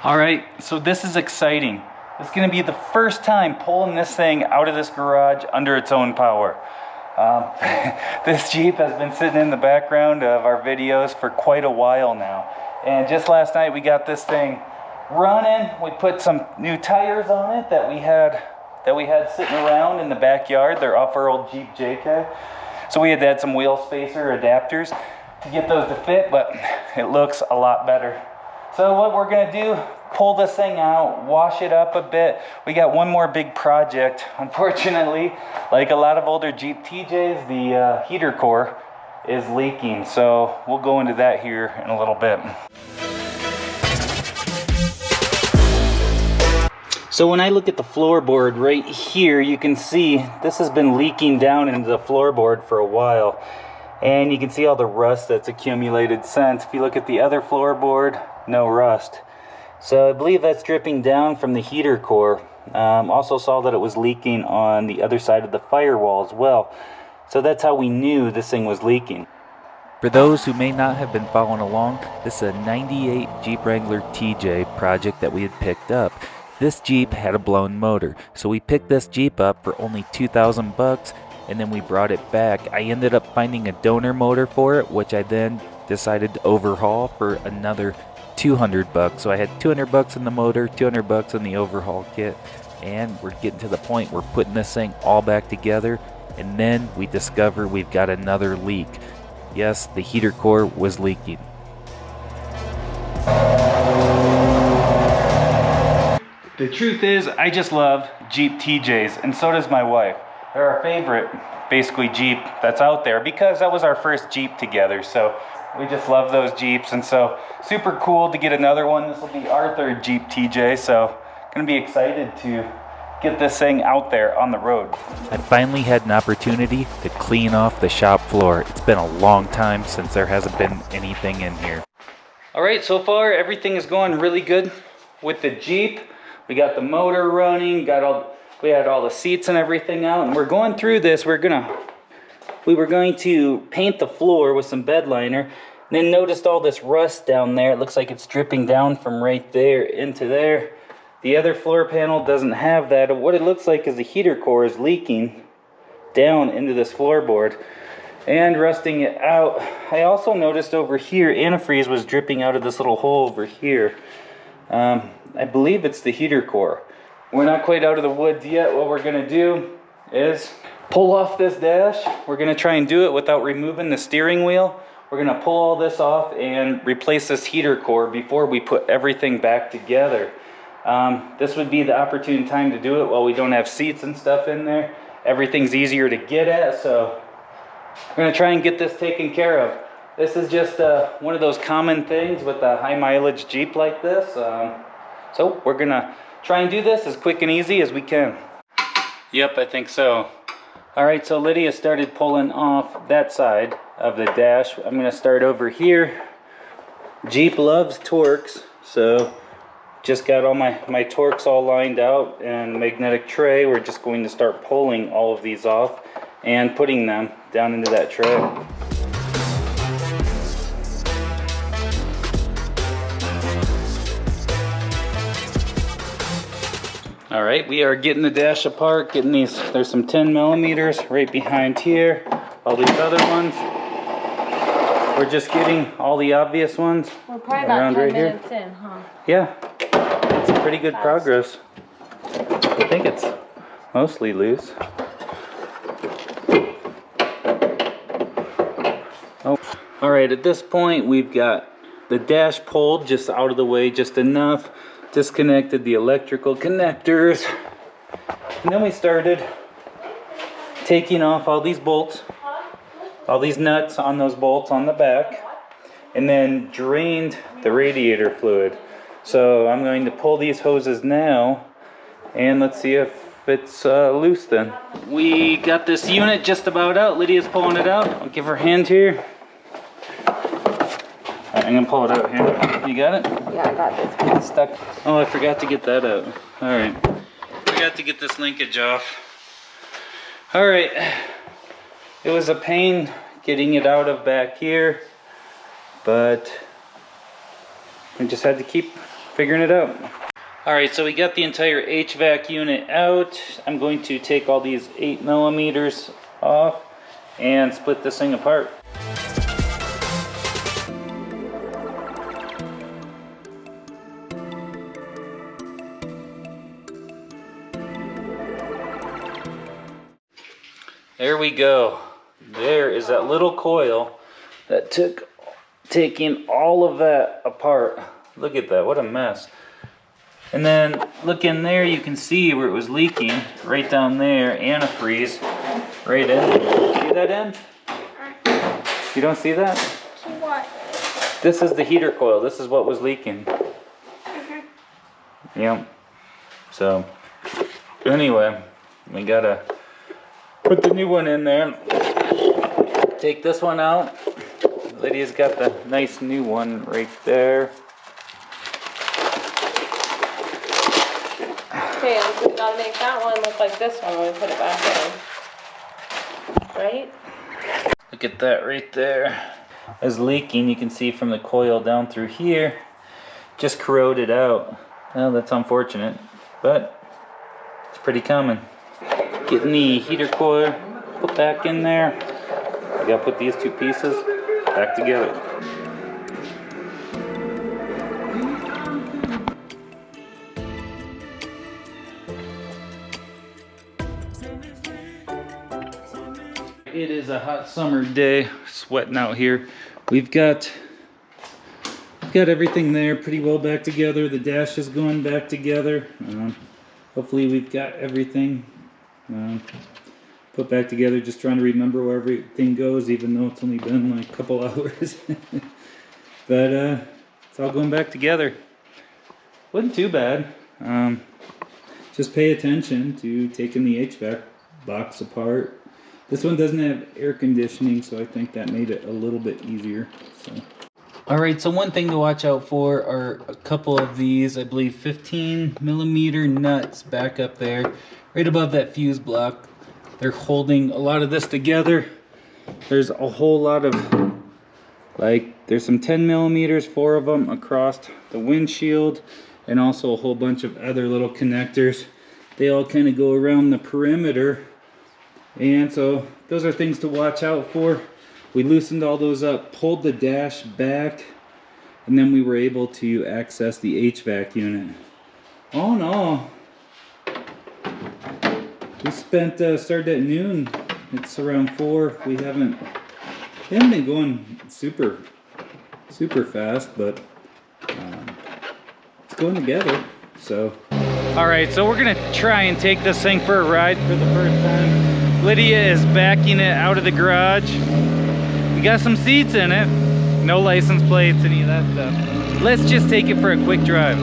Alright, so this is exciting. It's going to be the first time pulling this thing out of this garage under its own power. This Jeep has been sitting in the background of our videos for quite a while now. And just last night we got this thing running. We put some new tires on it that we had sitting around in the backyard. They're off our old jeeptj. So we had to add some wheel spacer adapters to get those to fit, but it looks a lot better. So what we're gonna do, pull this thing out, wash it up a bit. We got one more big project. Unfortunately, like a lot of older Jeep TJs, the heater core is leaking. So we'll go into that here in a little bit. So when I look at the floorboard right here, you can see this has been leaking down into the floorboard for a while. And you can see all the rust that's accumulated since. If you look at the other floorboard, no rust. So I believe that's dripping down from the heater core. Also saw that it was leaking on the other side of the firewall as well. So that's how we knew this thing was leaking. For those who may not have been following along, this is a 98 Jeep Wrangler TJ project that we had picked up. This Jeep had a blown motor, so we picked this Jeep up for only 2,000 bucks, and then we brought it back. I ended up finding a donor motor for it, which I then decided to overhaul for another 200 bucks. So I had 200 bucks in the motor, 200 bucks in the overhaul kit, and we're getting to the point we're putting this thing all back together, and then we discover we've got another leak. Yes, the heater core was leaking. The truth is, I just love Jeep TJs, and so does my wife. They're our favorite, basically, Jeep that's out there because that was our first Jeep together. So we just love those Jeeps, and so super cool to get another one. This will be our third Jeep TJ, so gonna be excited to get this thing out there on the road. I finally had an opportunity to clean off the shop floor. It's been a long time since there hasn't been anything in here. All right, so far everything is going really good with the Jeep. We got the motor running, we had all the seats and everything out, and we're going through this. We were going to paint the floor with some bed liner, then noticed all this rust down there. It looks like it's dripping down from right there into there. The other floor panel doesn't have that. What it looks like is the heater core is leaking down into this floorboard and rusting it out. I also noticed over here, antifreeze was dripping out of this little hole over here. I believe it's the heater core. We're not quite out of the woods yet. What we're gonna do is pull off this dash. We're gonna try and do it without removing the steering wheel. We're gonna pull all this off and replace this heater core before we put everything back together. This would be the opportune time to do it while we don't have seats and stuff in there. Everything's easier to get at, so we're gonna try and get this taken care of. This is just one of those common things with a high mileage Jeep like this. So we're gonna try and do this as quick and easy as we can. Yep, I think so. All right, so Lydia started pulling off that side of the dash. I'm gonna start over here. Jeep loves Torx, so just got all my Torx all lined out and magnetic tray. We're just going to start pulling all of these off and putting them down into that tray. All right, we are getting the dash apart, getting these, there's some 10 millimeters right behind here, all these other ones. We're just getting all the obvious ones. We're probably about 10 minutes in, huh? Yeah, it's pretty good progress. I think it's mostly loose. Oh, all right, at this point we've got the dash pulled just out of the way just enough. Disconnected the electrical connectors, and then we started taking off all these bolts, all these nuts on those bolts on the back, and then drained the radiator fluid. So I'm going to pull these hoses now, and let's see if it's loose then. We got this unit just about out. Lydia's pulling it out. I'll give her a hand here. I'm gonna pull it out here. You got it? Yeah, I got this. It's stuck. Oh, I forgot to get that out. All right. Forgot to get this linkage off. All right. It was a pain getting it out of back here, but we just had to keep figuring it out. All right, so we got the entire HVAC unit out. I'm going to take all these 8mm off and split this thing apart. There we go. There is that little coil that taking all of that apart. Look at that, what a mess. And then look in there, you can see where it was leaking, right down there, antifreeze, right in. See that end? You don't see that? What? This is the heater coil, this is what was leaking. Yep. So, anyway, we gotta put the new one in there. Take this one out. Lydia's got the nice new one right there. Okay, we gotta make that one look like this one when we put it back in. Right? Look at that right there. It's leaking, you can see from the coil down through here. Just corroded out. Well, that's unfortunate, but it's pretty common. Getting the heater coil put back in there. I gotta put these two pieces back together. It is a hot summer day, sweating out here. We've got everything there pretty well back together. The dash is going back together. Hopefully we've got everything put back together. Just trying to remember where everything goes, even though it's only been like a couple hours. But it's all going back together. Wasn't too bad. Just pay attention to taking the HVAC box apart. This one doesn't have air conditioning, so I think that made it a little bit easier. So. All right, so one thing to watch out for are a couple of these, I believe 15mm nuts back up there, right above that fuse block. They're holding a lot of this together. There's a whole lot of, there's some 10mm, 4 of them across the windshield, and also a whole bunch of other little connectors. They all kind of go around the perimeter. And so those are things to watch out for. We loosened all those up, pulled the dash back, and then we were able to access the HVAC unit. Oh no. We started at noon. It's around 4. We haven't been going super fast, but it's going together. So. All right, so we're gonna try and take this thing for a ride for the first time. Lydia is backing it out of the garage. We got some seats in it. No license plates, any of that stuff. Let's just take it for a quick drive.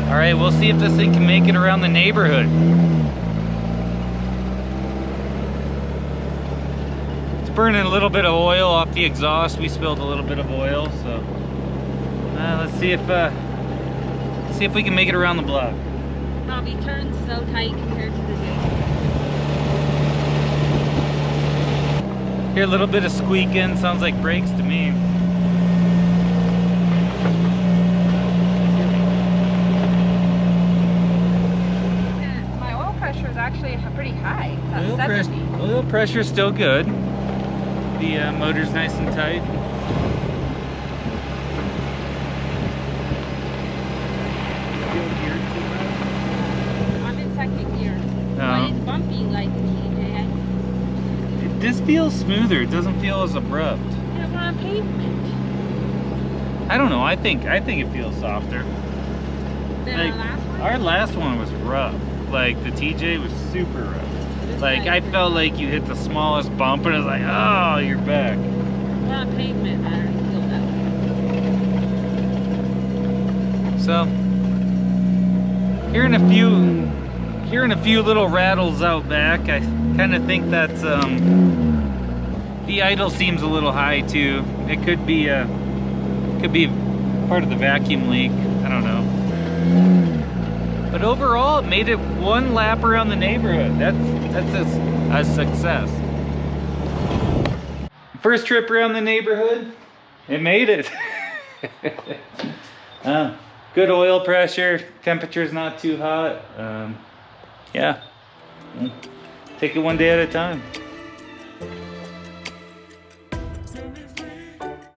Alright, we'll see if this thing can make it around the neighborhood. It's burning a little bit of oil off the exhaust. We spilled a little bit of oil, so let's see if we can make it around the block. Bobby turns so tight compared to the Jeep. Hear a little bit of squeaking, sounds like brakes to me. Actually pretty high. It's at Oil pressure is still good. The motor's nice and tight. I'm in second gear. But it's bumpy like the TJ. This feels smoother. It doesn't feel as abrupt. Yeah, we're on pavement. I don't know. I think it feels softer. Than Like, our last one? Our last one was rough. Like the TJ was super rough. Like I felt like you hit the smallest bump and it was like, oh, you're back. We're on pavement, I already feel that way. So hearing a few little rattles out back. I kind of think that's the idle seems a little high too. It could be part of the vacuum leak. I don't know. But overall, it made it one lap around the neighborhood. That's a success. First trip around the neighborhood, it made it. Good oil pressure, temperature's not too hot. Yeah, take it one day at a time.